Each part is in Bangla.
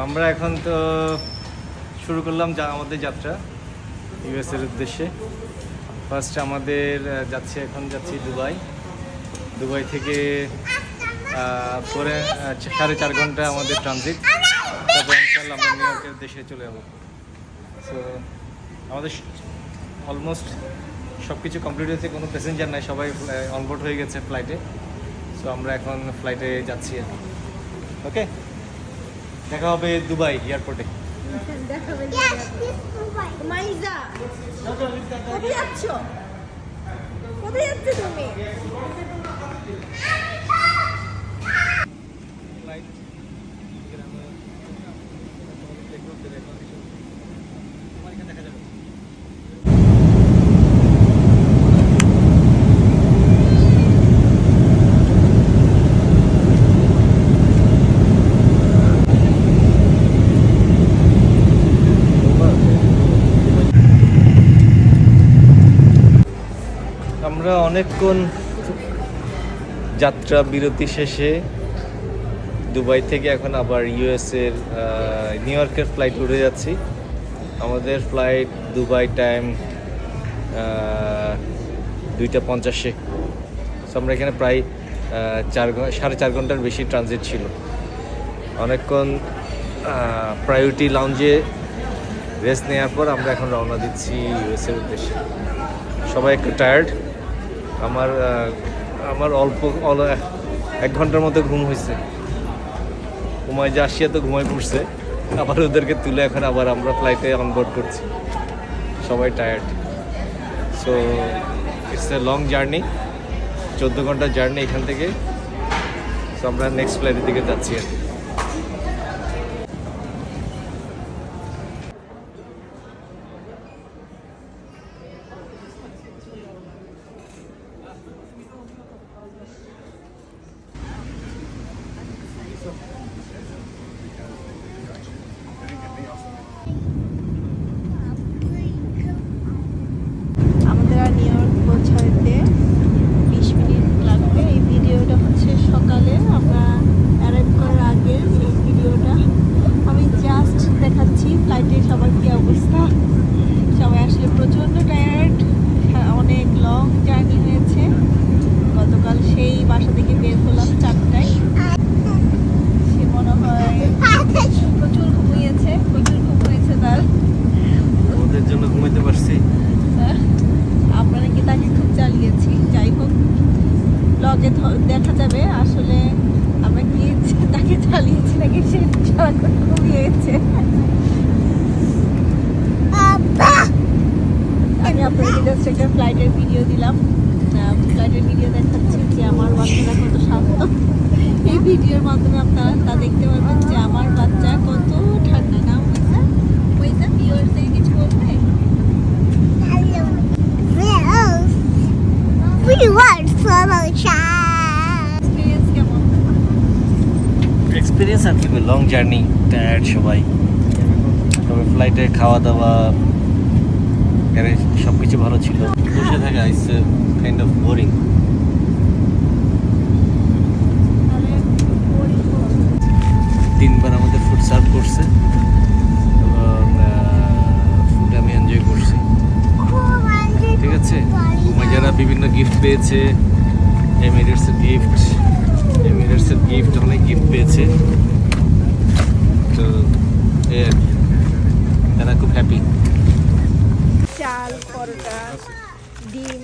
আমরা এখন তো শুরু করলাম আমাদের যাত্রা ইউএসের উদ্দেশ্যে। ফার্স্ট আমাদের যাচ্ছি দুবাই থেকে পরে 4.5 ঘন্টা আমাদের ট্রানজিট, তারপর ইনশাআল্লাহ আমরা নিউ ইয়র্কের দেশে চলে যাবো। সো আমাদের অলমোস্ট সব কিছু কমপ্লিট হয়েছে, কোনো প্যাসেঞ্জার নাই, সবাই অনবোর্ড হয়ে গেছে ফ্লাইটে। সো আমরা এখন ফ্লাইটে যাচ্ছি আর কি। ওকে, দেখা হবে দুবাই এয়ারপোর্টে। আমরা অনেকক্ষণ যাত্রা বিরতি শেষে দুবাই থেকে এখন আবার ইউএসের নিউ ইয়র্কের ফ্লাইট উঠে যাচ্ছি। আমাদের ফ্লাইট দুবাই টাইম 2:50-এ। সো আমরা এখানে প্রায় 4.5 ঘন্টার বেশি ট্রানজিট ছিল। অনেকক্ষণ প্রায়োরিটি লাউঞ্জে রেস্ট নেওয়ার পর আমরা এখন রওনা দিচ্ছি ইউএসের উদ্দেশ্যে। সবাই একটু টায়ার্ড। আমার অল্প 1 ঘন্টার মতো ঘুম হয়েছে। ঘুমায় যে আসিয়া তো ঘুমায় পড়ছে, আবার ওদেরকে তুলে এখন আবার আমরা ফ্লাইটে অনবোর্ড করছি। সবাই tired. So it's a long journey, 14 ঘন্টার জার্নি এখান থেকে। সো আমরা নেক্সট ফ্লাইটের দিকে যাচ্ছি আর কি। আমাদের আর নিউ ইয়র্ক পৌঁছাতে 20 মিনিট লাগবে। এই ভিডিওটা হচ্ছে সকালে আমরা অ্যারাইভ করার আগে এই ভিডিওটা। আমি জাস্ট দেখাচ্ছি ফ্লাইটে সবার কী অবস্থা। সবাই আসলে প্রচণ্ড টায়ার্ড, অনেক লং জার্নি হয়েছে। গতকাল সেই বাসা থেকে বের হলাম 4টায়। সে মনে হয় প্রচুর ঘুম হয়েছে তার। ওদের জন্য ঘুমাইতে পারছি। আমরা নাকি তাকে খুব চালিয়েছি। যাই হোক, ব্লগে দেখা যাবে আসলে আমরা কি তাকে চালিয়েছি নাকি সে সারাক্ষণ ঘুমিয়েছে। আমি আপনাকে জাস্ট একটা ফ্লাইটের ভিডিও দিলাম। ফ্লাইটের ভিডিও দেখাচ্ছি যে আমার বাচ্চারা কত শান্ত। এই ভিডিওর মাধ্যমে আপনারা তা দেখতে পারবেন যে আমার বাচ্চা কত ঠান্ডা। না ওইটা ভিউয়ার্স থেকে কিছু বলবে? এক্সপিরিয়েন্স আর কি, লং জার্নি, টায়ার্ড সবাই। তবে ফ্লাইটে খাওয়া দাওয়া সব কিছু ভালো ছিল। বসে থাকা ইটস কাইন্ড অফ বোরিং। 3বার আমাদের ফুড সার্ভ করছে এবং ফুড আমি এনজয় করছি। ঠিক আছে, যারা বিভিন্ন গিফট পেয়েছে, এমিরেটসের গিফট অনেক গিফট পেয়েছে। তো তারা খুব হ্যাপি। চাল, পরোটা, ডিম,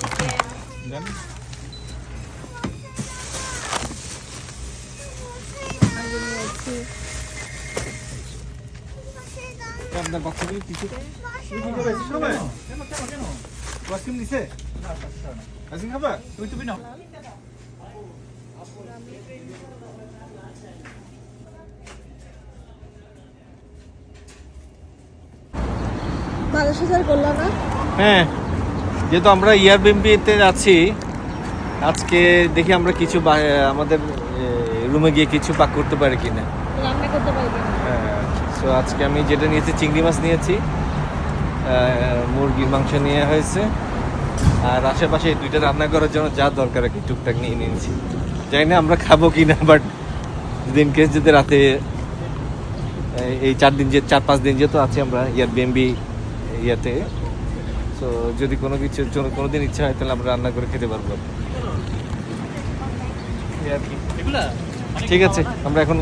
চিকেন। আপনার বাচ্চাগুলো কিছু আইসক্রিম দিছে? আইসক্রিম খাবা? তুমি নাও। ভালো সাজার করলাম না? হ্যাঁ, যেহেতু আমরা এয়ারবিএনবিতে আছি, আজকে দেখি আমরা কিছু আমাদের রুমে গিয়ে কিছু পাক করতে পারি কিনা, রান্না করতে পারবো। হ্যাঁ। সো আজকে আমি যেটা নিয়েছি, চিংড়ি মাছ নিয়েছি, মুরগির মাংস নিয়ে হয়েছে, আর আশেপাশে 2টা রান্না করার জন্য যা দরকার আর কি টুকটাক নিয়ে নিয়েছি। জানি না আমরা খাবো কিনা, বাট দিন কেস যদি রাতে এই 4-5 দিন যেহেতু আছি আমরা এয়ারবিএনবি ইয়াতে, তো যদি কোনো কিছুর জন্য কোনোদিন ইচ্ছা হয় তাহলে আমরা রান্না করে খেতে পারবো। এই আর কি। ঠিক আছে, আমরা এখন